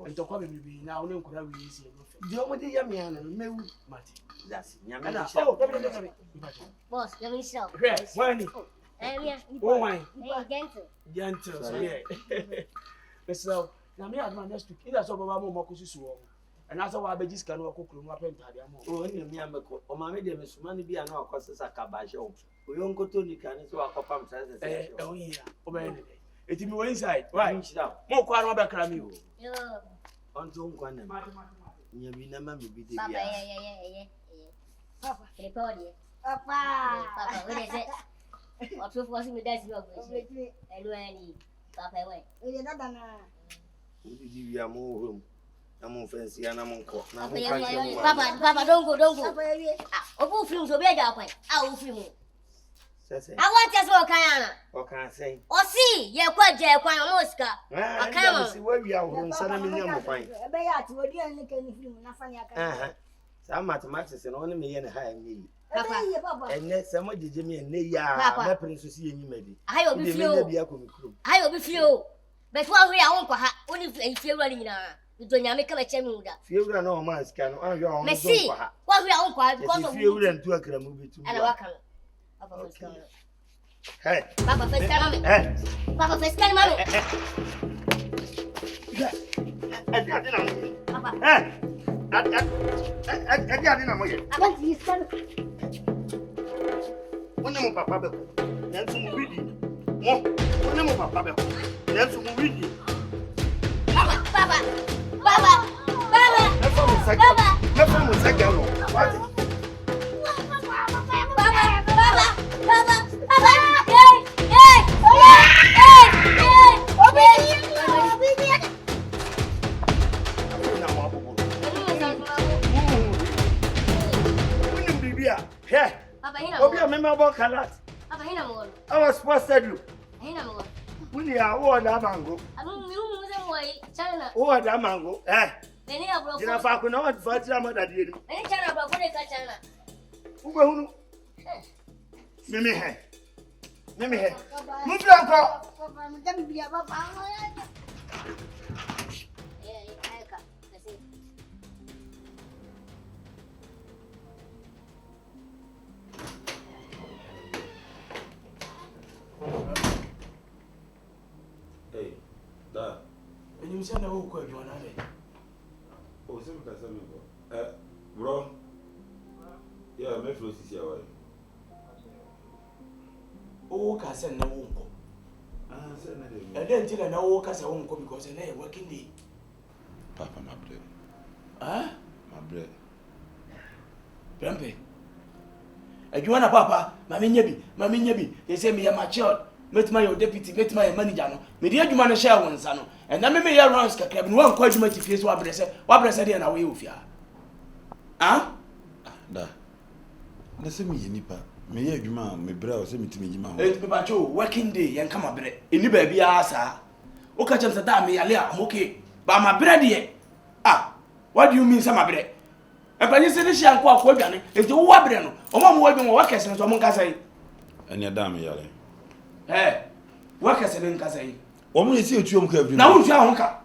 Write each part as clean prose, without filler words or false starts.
And to come be now, no could have easy. The only young man and me, Matty. That's Boss, let me show. When Why? gentle, so yeah. So now me my next week. Either so Baba Mokusu, and as our babies can walk over my pen. oh, me and Mako, or my medium is money be an hour costs a cabajo. We don't go to Nikan, so our papa says, oh, yeah, obey. It will be inside. Right, down. More quite back around you. On to one. You never be the Papa, yeah. Papa, Papa, what is it? Or two for me, that's your question. And when Papa went. We are more room. I'm on fancy and I'm on court. Papa, don't go. Oh, film so bad. I will film. I want us all, Kayana. What can I say? Or see, you're quite dear, quite almost. I can't see where we are on Sunday. Some mathematics and only me and high me. And next summer, did you mean Naya, Prince see you maybe? I will be few. But what we are on, only if you're running now. You don't make a channel. Few and no man's can on your own. See, what we are on quite because of you and two a movie to and a walker. Hey, Papa, first come, Papa, first come, I want you son. One of Papa, then some reading. One of Papa, then some reading. Papa, I was supposed to do. We are all that mango. China. Oh, that mango. Eh? Then you have a falcon out for China that did. Any China about China. Who will Mimi? Mimi, move your Hey, that. And you send a whole quite one. Oh, some person, bro. Yeah, my flow is here. Oh, Cassan, no uncle. And then till I know Casa won't come because I working day. Papa, my bread. Ah, My bread. Grumpy. And you want a papa, Mammy Yabi, they say me a mature. Met my deputy, met my manager. Me dear, you man a share one son. And I may hear rounds, cabin one quite much if you what bless and away with ya. Ah? Da. That's me, Nipa. Me, you man, me brow, send me to me, man. It's about you working day and come a bread. In the baby, sir. O catch him, Sadami, Alia, okay. But my bread, ye. Ah, what do you mean, some bread? And when you say this young quack, if the Wabreno, or one working workers and someone can say, And your dame, Yale. Eh, workers and can say, Only see you have now, who's your honka?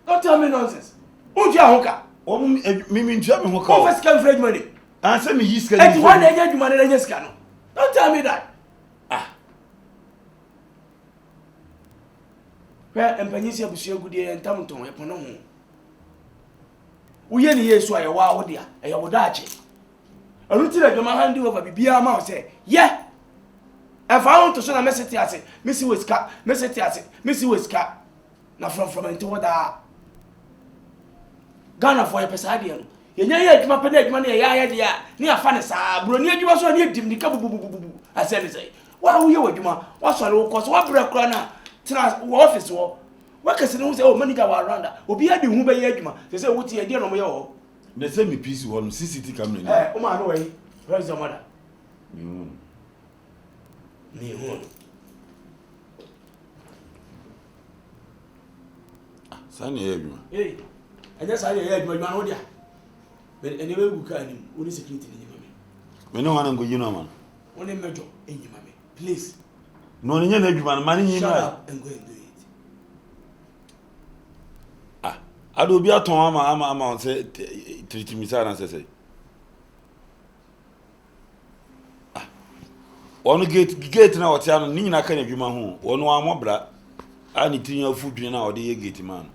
Don't tell me nonsense. Who's your honka? Oh, me German who Call first come Fred money. Answer me, he's And one day you money in your scan. Don't tell me that. Ah. Where and Panisia was your good and Tamton upon home. We any years why a wow dear, a wodachi. A routine of your hand do over be a mouse say, yeah. If I want to send a message, I say, Missy Whisker, message, I say, Missy Whisker. Now from into what I Ghana for a pesadian. You know, my penny money, ya, near Fanessa, Brunia, you also need him the cabu. I said, why are you, Juma? What's all cost? What break runner? Office war. Workers and say, oh, money go around. Will be at the Humba Yajuma. They say, what's your dear on my own? They send me piece one CCTV coming. Oh, my way. Where's your mother? Me, what? Sunny, everyone. Hey, I just had my man. But anyway, we can only security in your We know one go, you know, man. Only major in your mammy. Please. No, you know, man, money, shut up and go and do it. Ah, Ado bi aton ama on say treat me say na say. Onu gate na wote anu ni nyina ka na dwuma ho. Onu amobra. Ani tinya fudwin na ode ye gate man.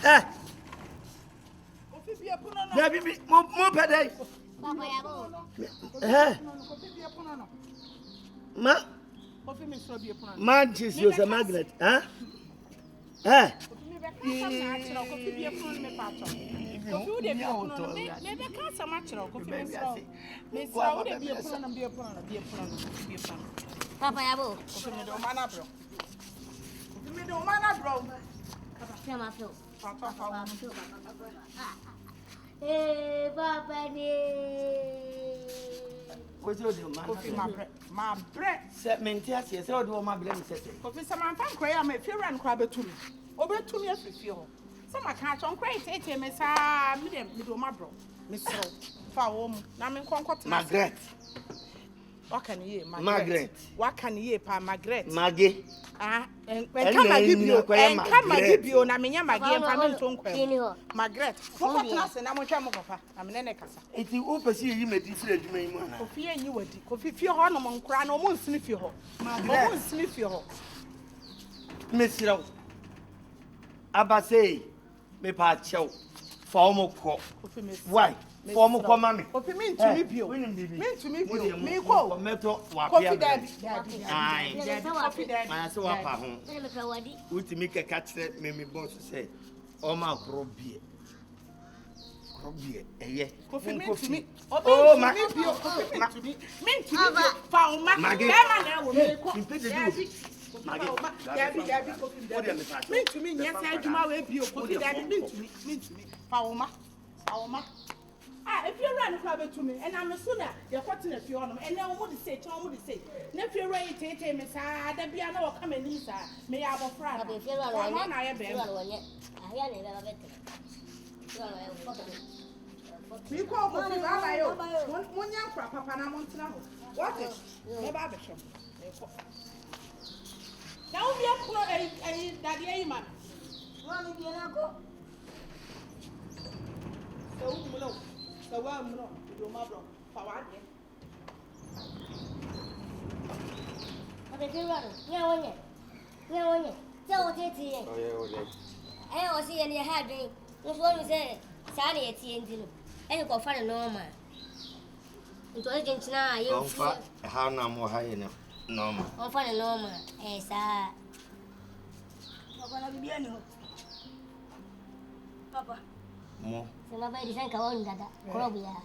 Hey! Baby, more peday. Man, she's a magnet, huh? Eh? Papa yabo. Hey, Papa What's your Kofi, my bread? Set me yes, yes, I'll do my blame. Kofi, some man cry, I'm a few and crab to me. Over 2 years with you. Some I can't on great, Miss my bro. Miss Fowl, Namin Concord, Margaret. What can you, Margaret? What can you, Pa Margaret? Maggie. And come I give you, and I mean, Maggie and Family Margaret. What class and I'm a Jamova? I'm an Enecasa. If you open see you may different, you may want. Kofi and you would. Kofi, fear Hormon crown or won't sniff your home. Margaret won't sniff your home. Miss Row Abase, me pacho, formal call. Why? Former mammy. Kofi mean to meet you. Mean to meet you. Me go. Metal. Coffee daddy. I saw a home. Would make a catch that made me boss say, oh my crobby. Crobby, eh? Coffee mean to me. Oh, my to me. Mean to me. Found my mean to me, yes, I do my way. Coffee daddy mean to me. Pauma. If you run a club to me, and I'm a sooner, you're cutting a few on them, and now what to say, Tom would say. If you're ready to take me, sir, there be another coming in, sir. May I have a friend? If you're on, I have been. We call for one young papa, and I want to know what is the barbershop. Now we are a daddy, man. One in the so one no, you mother, Pawad. Okay, yeah, tell Titi. I was seeing your head drink. What's what you say? Sally at the end, and you go find a normal. Into Argentina, you how no more high enough. Normal. I'll find a normal. Eh, sir. I'm gonna be any Papa. More. So nobody sank on that. Crobia.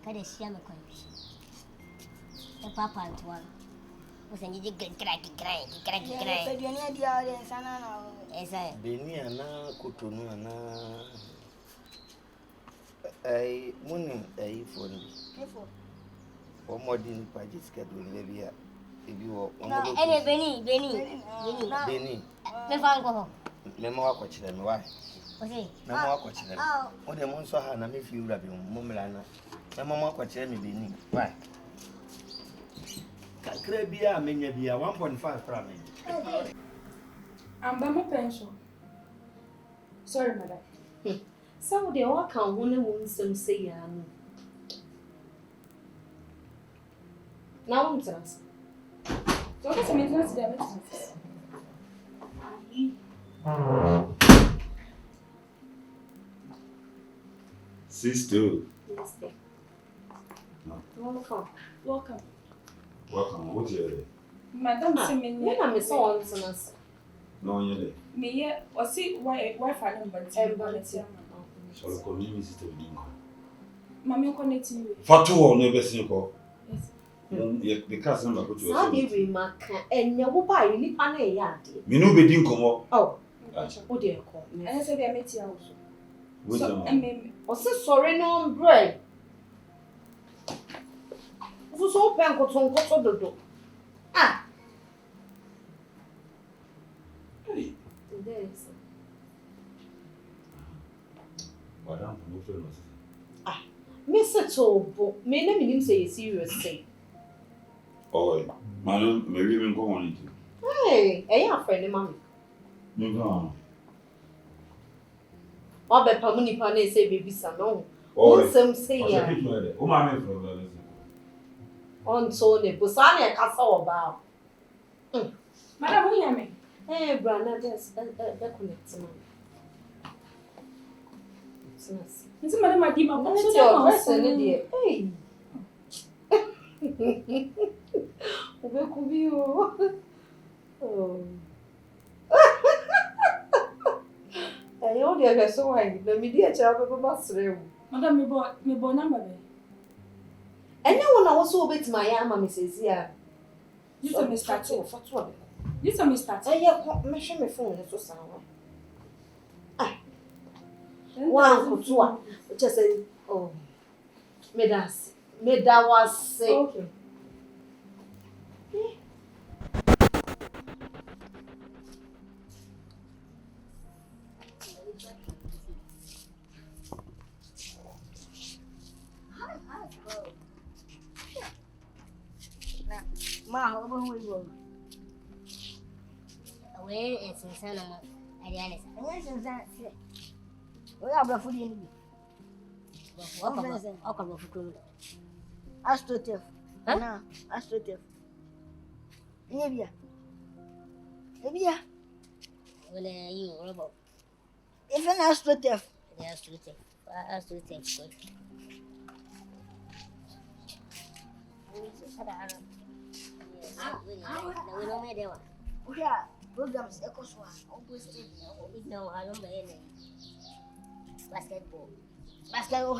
Can I see my coins? The papa and one. Was a nigga cracky. Yes, I. Beniana, Cotonou, a morning, a phone. Or more than pages schedule, maybe if you are any Benny. Never go. Memoir watch them. Why? Okay. Memoir watch them. What the monster had, and if you have your Mommelana, Memoir watch them, Benny. Why? Crabia, many be a 1.5 from me. I'm by my pension. Sorry, madam. Some of the work on one woman some say, now I'm just. So what's the maintenance diabetes? Sister. Welcome. Welcome. What you Madam, when I'm a son, no, you me, or see why I number 10. So the community system didn't come. Mammy connect you. For 2 or never seen call. Yes. The cousin number to How did we mark and you will buy any panel yard? Me no be didn't come up. Oh, oh dear, I said I met you also. So, I mean, sorry, no bread. So open got on the ah. Hey. There is. Madam, no friend. Ah, Mr. Tobo, may let me say serious say. Oh, madam, maybe even go on it. Hey, I am friendly, mammy. No. What about Pamuni Pane say baby son? Oh, some say ya. Oh, my man, On Tony, Busani, a castle about. Madam, we hear me. Eh, Brana, just connect. It's Madam Adima, what's your person, dear? Hey. Where could you? Oh. I only have so high. The media child of a master. Madam, me boy number. And no one also bet my arm, Mrs. Yeah. You saw me start for 12. You saw me start. I have mentioned my phone, so sound. Ah, one for 2. Just say, oh, Medas. Meda was sick. Okay. Ma, how about we go? Away is in Sanama. Adianis. Yes, we are bluffing in the Okama for Kuru. Astroturf. Anna, Astroturf. Libya. Libya. Well, you robot. If an Astroturf, the Astroturf. We don't make them. We are programs, Ecoswa, Opposite, no, I don't make any basketball. Basketball,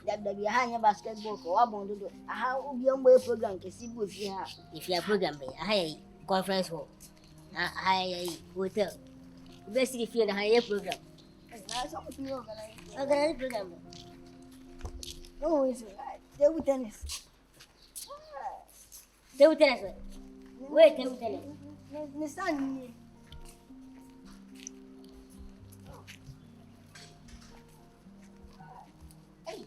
that be high basketball for one to do. How young boy program can see both here. If you are programming, a high conference hall, a high hotel. Best if you are a higher program. Organize program. No, it's table tennis. Table tennis. Wait, table tennis. Listen. Hey,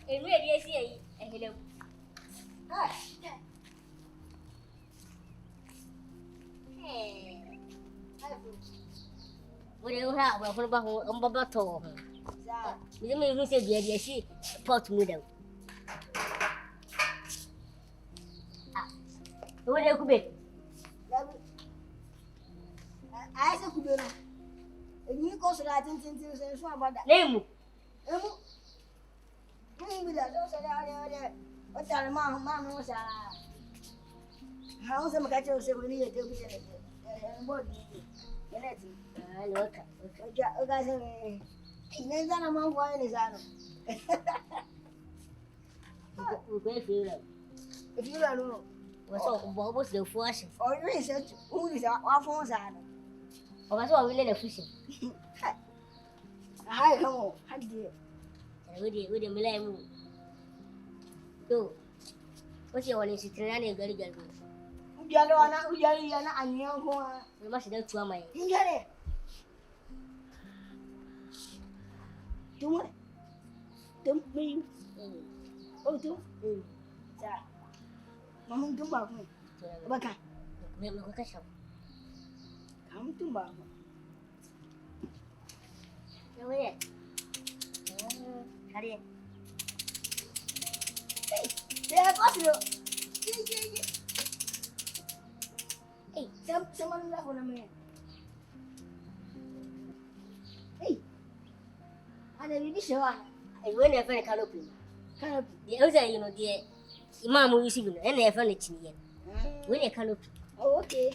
and where do you see a hello? Ah, hey, what do you have? What about Tom? You mean you said, yeah, she pot with them. What do you could be? I said, could be. And you go to that and say, so about that. Name. Maybe that also what are the man was how some catch us when you do it. I look. Okay. Then I'm on wine is out. If you don't know, what's the first? Or research who is our phones are. Or that's why we let a fishing. Hi, hello, how do you? With the millennium. Do what's your one is it? Very good. Ujana, and you must have 2 miles. You get it. Don't mean. Oh, do. Mamma, do back me. Baka. Come to Baba. No way. Hurry. Hey, there goes you. Hey, someone left on a man. Hey. And then we show I went a canopy. Canopy. The other, you know, the Imam will receive and they have furniture yet. When a canopy. Oh, okay.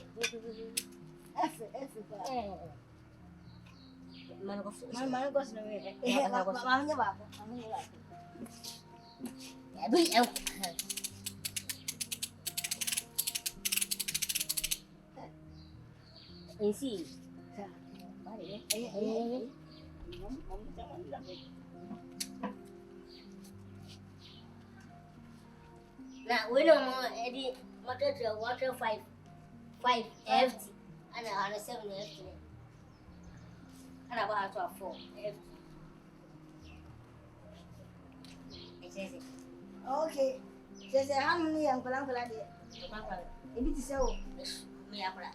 Now we don't know any water 5 FT and a 7 FT and about 4 FT. Okay. Just how many young Palanca? If it is so, me apra.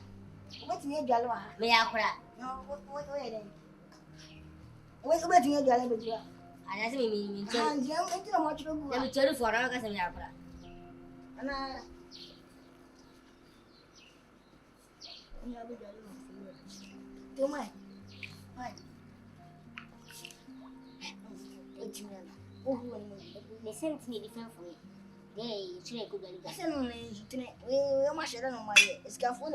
What's near Galwa? Me apra. No, what way then? What's about near Galwa? And as me, and young into a much room. Let me tell you for August and Yapra. And I. Do my. They sent me different for me. They should go to the same. We must share on my scaffold.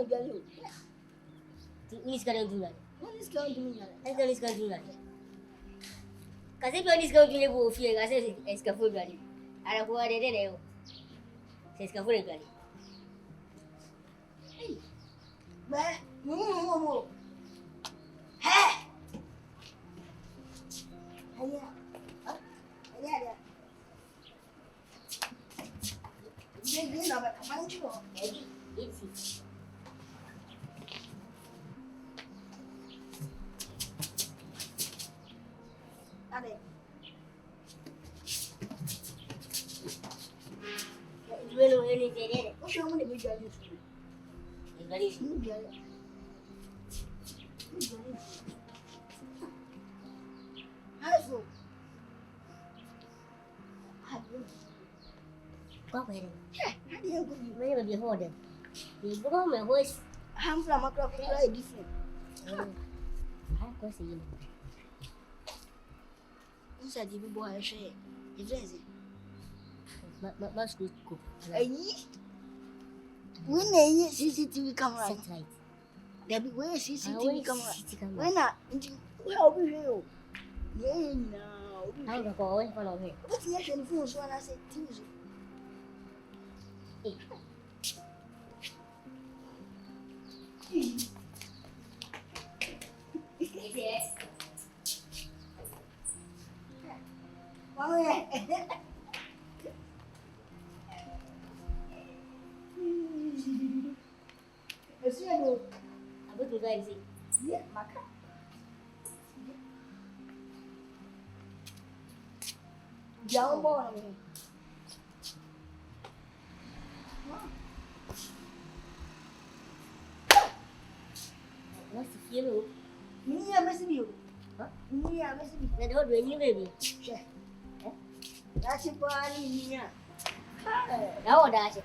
He's going to do that. What is going to do that? I'm going to do that. Because if you're going to live with you, I say it's scaffold. I don't know what they did. It's scaffold. But, no. Hey! Yeah. You know, but I'm not sure. It's anything. What's your money? We got this. It's very smooth. How's có về đi. Đi không có gì mấy mà bị hồ được. Thì bố mẹ hơi ham làm mà có cái gì different. Có gì. Não sei de boa é cheia. E vezes. Mas cuidado. Aí. When é CCTV camera. Satellite. Deve ver CCTV camera. When na, eu vi eu. Não. Não có ấy, con nói về. Bất nhiên chuyện phụ số là sẽ tiêu rồi. Apa tu guys sih? Ya, makan. Jangan bawa ni. What's the yellow? Ni apa sih biu? Ni apa sih biu? Nak dua ni baby. Dah simpan ni ni. Dah ada aje.